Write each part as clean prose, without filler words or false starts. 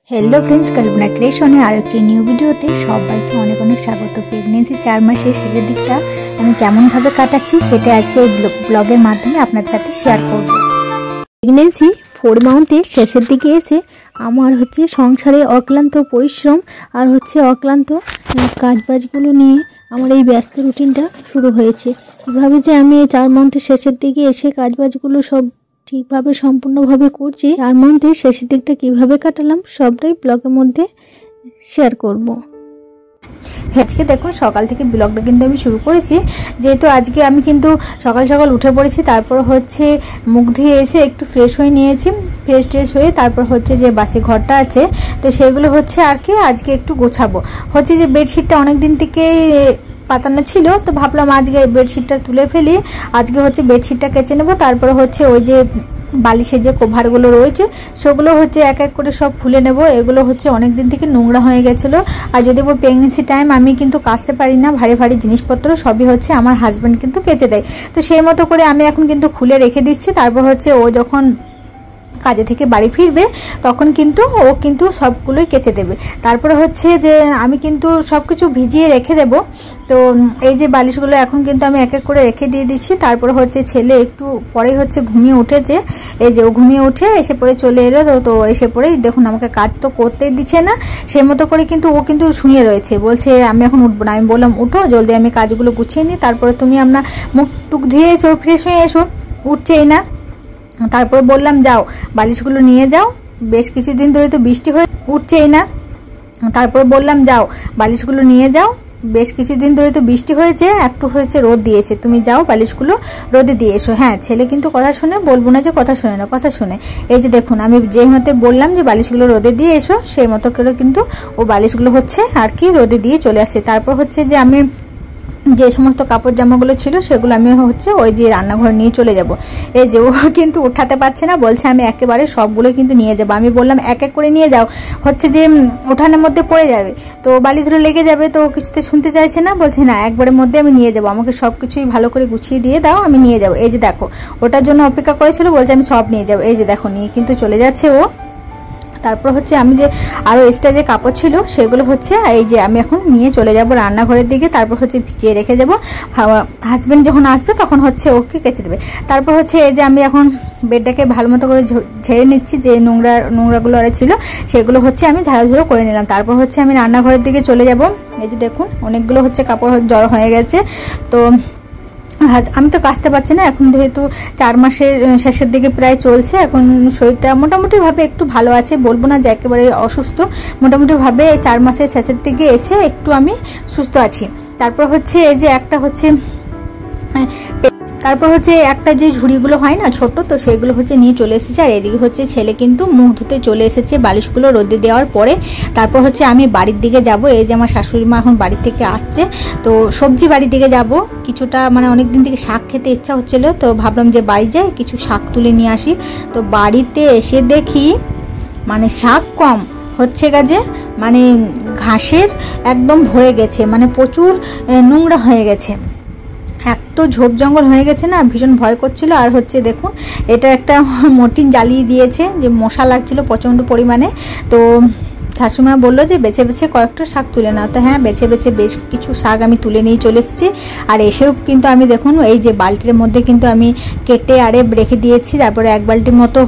Hello friends, कल्पना क्रिएशने आरेकटी निউ ভিডিওতে সবাইকে অনেক অনেক স্বাগত। প্রেগন্যান্সি 4 মাসের শেষের দিকটা আমি কেমন ভাবে কাটাচ্ছি সেটা আজকে এই ব্লগের মাধ্যমে আপনাদের সাথে শেয়ার করব। প্রেগন্যান্সি 4 মান্থের শেষের দিকে এসে আমার সংসারে অক্লান্ত পরিশ্রম আর অক্লান্ত কাজবাজগুলো নিয়ে আমার এই ব্যস্ত রুটিনটা শুরু হয়েছে। কিভাবে যে আমি 4 মান্থের শেষের দিকে এসে কাজবাজগুলো সব ঠিকভাবে সম্পূর্ণভাবে করছি, তার মধ্যে শেষের দিকটা কিভাবে কাটালাম সবটাই ব্লগের মধ্যে শেয়ার করব। আজকে দেখুন সকাল থেকে ব্লগটা কিন্তু আমি শুরু করেছি, যেহেতু আজকে আমি কিন্তু সকাল সকাল উঠে পড়েছি। তারপর মুখ ধুয়ে এসে একটু ফ্রেশ হয়ে নিয়েছি। ফ্রেশ হয়ে তারপর যে বাসি ঘরটা আছে তো সেগুলো আর কি আজকে একটু গোছাবো। যে বেডশিটটা অনেক দিন থেকে পাতানো ছিল, তো ভাবলাম আজকে বেডশিটটা তুলে ফেলি। আজকে বেডশিটটা কেচে নেব। তারপরে ওই যে বালিশের যে কভারগুলো রয়েছে সেগুলো এক এক করে সব খুলে নেব। এগুলো অনেক দিন থেকে নোংরা হয়ে গেছিলো। আর যদি প্রেগনেন্সি টাইম আমি কিন্তু কাচতে পারি না, ভারী ভারী জিনিসপত্র সবই আমার হাজব্যান্ড কিন্তু কেচে দেয়। তো সেই মতো করে আমি এখন কিন্তু খুলে রেখে দিচ্ছি। তারপর ও যখন কাজে থেকে বাড়ি ফিরবে তখন কিন্তু ও কিন্তু সবগুলোই কেচে দেবে। তারপরে যে আমি কিন্তু সব কিছু ভিজিয়ে রেখে দেব। তো এই যে বালিশগুলো এখন কিন্তু আমি এক এক করে রেখে দিয়ে দিচ্ছি। তারপরে ছেলে একটু পরেই ঘুমিয়ে উঠেছে। এই যে ও ঘুমিয়ে উঠে এসে পরে চলে এলো। তো এসে পরেই দেখুন আমাকে কাজ তো করতেই দিচ্ছে না, সেই মতো করে কিন্তু ও কিন্তু শুয়ে রয়েছে, বলছে আমি এখন উঠবো না। আমি বললাম উঠো, জলদি আমি কাজগুলো গুছিয়ে নিই, তারপরে তুমি আপনার মুখ টুক ধুয়ে এসো, ফ্রেশ হয়ে এসো। উঠছেই না। তারপর বললাম যাও বালিশগুলো নিয়ে যাও, বেশ কিছুদিন ধরে তো বৃষ্টি হয়ে উঠছেই না। তারপর বললাম যাও বালিশগুলো নিয়ে যাও, বেশ কিছুদিন ধরে তো বৃষ্টি হয়েছে, একটু রোদ দিয়েছে, তুমি যাও বালিশগুলো রোদে দিয়ে এসো। হ্যাঁ, ছেলে কিন্তু কথা শুনে, বলবো না যে কথা শুনে না, কথা শুনে। এই যে দেখুন আমি যে মতে বললাম যে বালিশগুলো রোদে দিয়ে এসো, সেই মতো করে কিন্তু ও বালিশগুলো আর কি রোদে দিয়ে চলে আসে। তারপর যে আমি যে সমস্ত কাপড় জামাগুলো ছিল সেগুলো আমি ওই যে রান্নাঘরে নিয়ে চলে যাব। এই যে ও কিন্তু উঠাতে পারছে না, বলছে আমি একেবারে সবগুলো কিন্তু নিয়ে যাব। আমি বললাম এক এক করে নিয়ে যাও, যে উঠানের মধ্যে পড়ে যাবে, তো বালি ধরে লেগে যাবে। তো কিছুতে শুনতে চাইছে না, বলছে না একবারের মধ্যে আমি নিয়ে যাব, আমাকে সব কিছুই ভালো করে গুছিয়ে দিয়ে দাও, আমি নিয়ে যাব। এই যে দেখো ওটার জন্য অপেক্ষা করেছিল, বলছে আমি সব নিয়ে যাব। এই যে দেখো নিয়ে কিন্তু চলে যাচ্ছে ও। তারপর আমি যে আরও এক্সট্রা যে কাপড় ছিল সেগুলো এই যে আমি এখন নিয়ে চলে যাব রান্নাঘরের দিকে। তারপর ভিজিয়ে রেখে যাব, হাজব্যান্ড যখন আসবে তখন ওকে কেচে দেবে। তারপর এই যে আমি এখন বেডটাকে ভালো মতো করে ঝেড়ে নিচ্ছি, যে নোংরাগুলো আর ছিল সেগুলো আমি ঝাড়াঝুড়ো করে নিলাম। তারপর আমি রান্নাঘরের দিকে চলে যাব। এই যে দেখুন অনেকগুলো কাপড় জড়ো হয়ে গেছে। তো আমি তো কাচতে পারছি না এখন, যেহেতু 4 মাসের শেষের দিকে প্রায় চলছে। এখন শরীরটা মোটামুটিভাবে একটু ভালো আছে, বলবো না যে একেবারে অসুস্থ, মোটামুটিভাবে 4 মাসের শেষের দিকে এসে একটু আমি সুস্থ আছি। তারপর এই যে একটা তারপর একটা যে ঝুড়িগুলো হয় না ছোট, তো সেগুলো নিয়ে চলে এসেছে। আর এদিকে ছেলে কিন্তু মুখ ধুতে চলে এসেছে বালিশগুলো রোদে দেওয়ার পরে। তারপর আমি বাড়ির দিকে যাব। এই যে আমার শাশুড়ি মা এখন বাড়ি থেকে আসছে, তো সবজি বাড়ির দিকে যাব। কিছুটা অনেক দিন থেকে শাক খেতে ইচ্ছা হচ্ছিল, তো ভাবলাম যে বাড়ি যাই কিছু শাক তুলে নিয়ে আসি। তো বাড়িতে এসে দেখি শাক কম গাছে, ঘাসের একদম ভরে গেছে, প্রচুর নোংরা হয়ে গেছে, এত ঝোপ জঙ্গল হয়ে গেছে না, ভীষণ ভয় করছিল। আর দেখুন এটা একটা মর্টিন জ্বালিয়ে দিয়েছে, যে মশা লাগছিল প্রচণ্ড পরিমাণে। তো শাশুমা বললো যে বেছে বেছে কয়েকটা শাক তুলে নাও। তো হ্যাঁ, বেছে বেছে বেশ কিছু শাক আমি তুলে নিয়ে চলে এসেছি। আর এসেও কিন্তু আমি দেখুন এই যে বালতির মধ্যে কিন্তু আমি কেটে আরে রেখে দিয়েছি। তারপরে এক বালতির মতো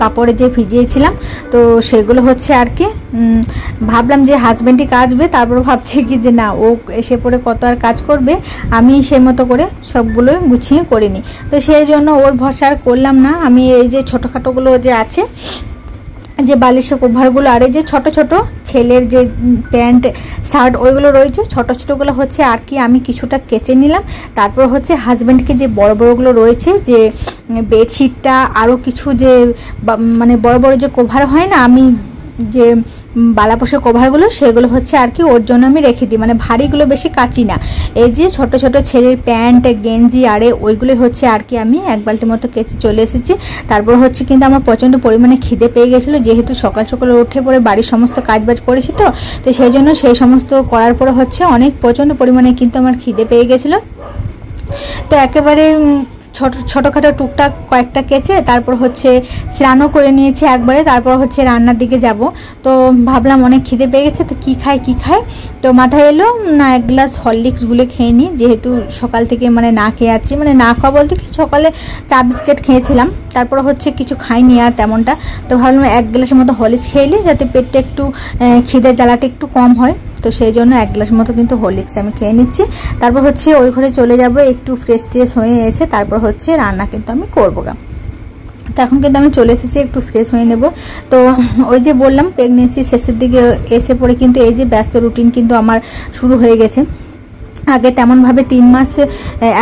কাপড়ে যে ভিজিয়েছিলাম, তো সেগুলো আর কি ভাবলাম যে হাজব্যান্ডই কাচবে। তারপর ভাবছি কি যে না, ও এসে পরে কত আর কাজ করবে, আমি সেই মতো করে সবগুলো গুছিয়ে করে নিই। তো সেই জন্য ওর ভরসা আর করলাম না। আমি এই যে ছোটোখাটোগুলো যে আছে, যে বালিশের কভারগুলো, আর এই যে ছোট ছোট ছেলের যে প্যান্ট শার্ট ওইগুলো রয়েছে, ছোট ছোটোগুলো আর কি আমি কিছুটা কেচে নিলাম। তারপর হাজব্যান্ডকে যে বড় বড়গুলো রয়েছে, যে বেডশিটটা আরও কিছু যে বড় বড় যে কভার হয় না, আমি যে বালাপোষা কভারগুলো সেগুলো আর কি ওর জন্য আমি রেখে দিই, ভারীগুলো বেশি কাচি না। এই যে ছোট ছোট ছেলের প্যান্ট গেঞ্জি আরে ওইগুলো আর কি আমি এক বালতির মতো কেচে চলে এসেছি। তারপর কিন্তু আমার প্রচণ্ড পরিমাণে খিদে পেয়ে গেছিলো, যেহেতু সকাল সকালে উঠে পরে বাড়ির সমস্ত কাজবাজ করেছি, তো সেই জন্য সেই সমস্ত করার পরে অনেক প্রচণ্ড পরিমাণে কিন্তু আমার খিদে পেয়ে গেছিলো। তো একেবারে ছোটোখাটো টুকটাক কয়েকটা কেচে তারপর হচ্ছে স্নানও করে নিয়েছি একবারে। তারপর হচ্ছে রান্নার দিকে যাব। তো ভাবলাম অনেক খিদে পেয়ে গেছে, তো কী খাই তো মাথায় এলো না এক গ্লাস হরলিক্স গুলে খেয়ে নিই, যেহেতু সকাল থেকে মানে না খেয়ে আছি, মানে না খাওয়া বলতে কি সকালে চা বিস্কিট খেয়েছিলাম, তারপর হচ্ছে কিছু খাইনি আর তেমনটা। তো ভাবলাম এক গ্লাসের মতো হরলিক্স খেয়ে যাতে পেটটা একটু খিদের জ্বালাটা একটু কম হয়, তো সেই জন্য এক গ্লাস মতো কিন্তু হরলিক্স আমি খেয়ে নিচ্ছি। তারপর হচ্ছে ওই ঘরে চলে যাব, একটু ফ্রেশ ট্রেশ হয়ে এসে তারপর হচ্ছে রান্না কিন্তু আমি করবো গা। তো এখন কিন্তু আমি চলে এসেছি একটু ফ্রেশ হয়ে নেব। তো ওই যে বললাম প্রেগনেন্সি শেষের দিকে এসে পড়ে কিন্তু এই যে ব্যস্ত রুটিন কিন্তু আমার শুরু হয়ে গেছে। আগে তেমনভাবে 3 মাস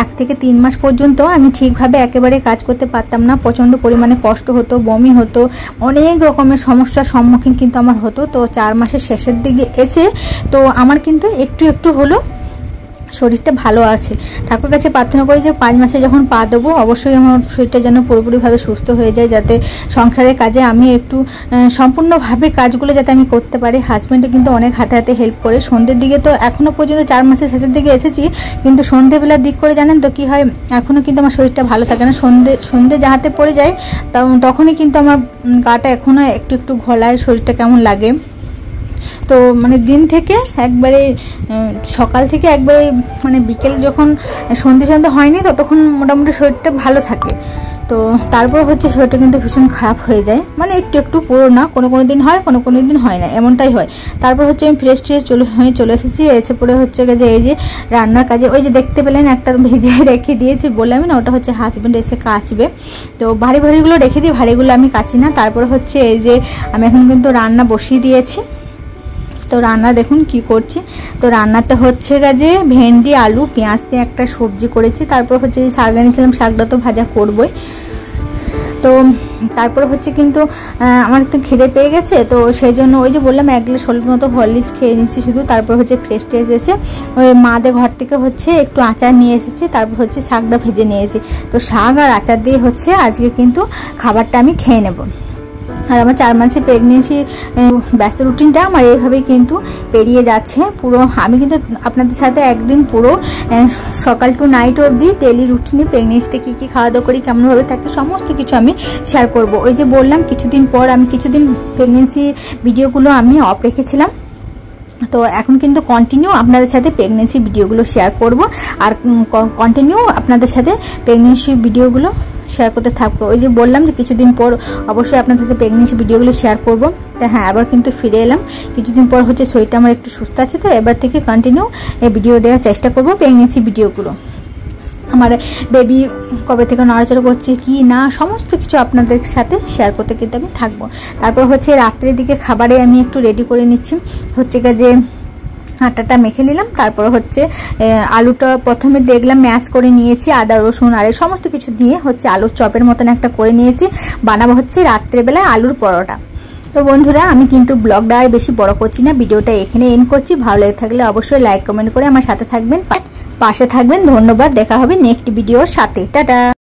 1 থেকে 3 মাস পর্যন্ত আমি ঠিকভাবে একেবারে কাজ করতে পারতাম না, প্রচণ্ড পরিমাণে কষ্ট হতো, বমি হতো, অনেক রকমের সমস্যার সম্মুখীন কিন্তু আমার হতো। তো 4 মাসের শেষের দিকে এসে তো আমার কিন্তু একটু হলো শরীরটা ভালো আছে। ঠাকুর কাছে প্রার্থনা করি যে 5 মাসে যখন পা দেবো অবশ্যই আমার শরীরটা যেন পুরোপুরিভাবে সুস্থ হয়ে যায়, যাতে সংসারের কাজে আমি একটু সম্পূর্ণভাবে কাজগুলো যাতে আমি করতে পারি। হাজব্যান্ডও কিন্তু অনেক হাতে হিল্প করে। সন্ধ্যের দিকে তো এখনও পর্যন্ত 4 মাসের শেষের দিকে এসেছি, কিন্তু সন্ধ্যেবেলার দিক করে জানেন তো কী হয়, এখনও কিন্তু আমার শরীরটা ভালো থাকে না। সন্ধ্যে যাহাতে পড়ে যায় তখনই কিন্তু আমার গাটা এখনও একটু ঘোলায়, শরীরটা কেমন লাগে। তো মানে দিন থেকে একবারে সকাল থেকে একবারে মানে বিকেল যখন সন্ধ্যে হয়নি ততক্ষণ মোটামুটি শরীরটা ভালো থাকে। তো তারপর হচ্ছে শরীরটা কিন্তু ভীষণ খারাপ হয়ে যায়, মানে একটু পুরো না, কোনো দিন হয়, কোনো দিন হয় না, এমনটাই হয়। তারপর হচ্ছে আমি ফ্রেশ ট্রেশ চলে এসেছি, এসে পরে হচ্ছে যে এই যে রান্নার কাজে ওই যে দেখতে পেলেন একটা ভেজে রেখে দিয়েছি, বললাম না ওটা হচ্ছে হাজব্যান্ড এসে কাচবে। তো ভারীগুলো রেখে দিই, ভারীগুলো আমি কাচি না। তারপর হচ্ছে এই যে আমি এখন কিন্তু রান্না বসিয়ে দিয়েছি। তো রান্না দেখুন কি করছি। তো রান্নাতে হচ্ছে যে ভেন্ডি আলু পেঁয়াজ দিয়ে একটা সবজি করেছি, তারপর হচ্ছে এই শাক এনেছিলাম, শাকটা তো ভাজা করবই। তো তারপর হচ্ছে কিন্তু আমার একটু খিদে পেয়ে গেছে, তো সেই জন্য ওই যে বললাম 1 গ্লাস মতো হরলিক্স খেয়ে নিচ্ছি শুধু। তারপর হচ্ছে ফ্রেশ ট্রেশ এসে ওই মাদের ঘর থেকে হচ্ছে একটু আচার নিয়ে এসেছি, তারপর হচ্ছে শাকটা ভেজে নিয়েছি। তো শাক আর আচার দিয়ে হচ্ছে আজকে কিন্তু খাবারটা আমি খেয়ে নেব। আর আমার 4 মাসের প্রেগনেন্সি ব্যস্ত রুটিনটা আমার এইভাবেই কিন্তু পেরিয়ে যাচ্ছে পুরো। আমি কিন্তু আপনাদের সাথে একদিন পুরো সকাল টু নাইট অবধি ডেলি রুটিনে প্রেগনেন্সিতে কী খাওয়া দাওয়া করি, কেমনভাবে থাকে, সমস্ত কিছু আমি শেয়ার করব। ওই যে বললাম কিছুদিন পর আমি কিছুদিন প্রেগনেন্সি ভিডিওগুলো আমি অফ রেখেছিলাম, তো এখন কিন্তু কন্টিনিউ আপনাদের সাথে প্রেগনেন্সি ভিডিওগুলো শেয়ার করব, আর কন্টিনিউ আপনাদের সাথে প্রেগনেন্সি ভিডিওগুলো শেয়ার করতে থাকবো। ওই যে বললাম যে কিছুদিন পর অবশ্যই আপনাদের সাথে প্রেগনেন্সি ভিডিওগুলো শেয়ার করব। তা হ্যাঁ, আবার কিন্তু ফিরে এলাম। কিছুদিন পর হচ্ছে শরীরটা আমার একটু সুস্থ আছে, তো এবার থেকে কন্টিনিউ এই ভিডিও দেওয়ার চেষ্টা করব, প্রেগনেন্সি ভিডিওগুলো। আমার বেবি কবে থেকে নড়াচড়া করছে কি না সমস্ত কিছু আপনাদের সাথে শেয়ার করতে কিন্তু আমি থাকবো। তারপর হচ্ছে রাত্রের দিকে খাবারে আমি একটু রেডি করে নিচ্ছি, হচ্ছে যে আটাটা মেখে নিলাম। তারপর হচ্ছে আলুটা প্রথমে দেখলাম ম্যাশ করে নিয়েছি, আদা রসুন আর সমস্ত কিছু দিয়ে হচ্ছে আলুর চপের মতন একটা করে নিয়েছি। বানাবো হচ্ছে রাত্রেবেলায় আলুর পরোটা। তো বন্ধুরা আমি কিন্তু ব্লগটা আর বেশি বড় করছি না, ভিডিওটা এখানে এন্ড করছি। ভালো লেগে থাকলে অবশ্যই লাইক কমেন্ট করে আমার সাথে থাকবেন, পাশে থাকবেন। ধন্যবাদ, দেখা হবে নেক্সট ভিডিওর সাথে। টাটা।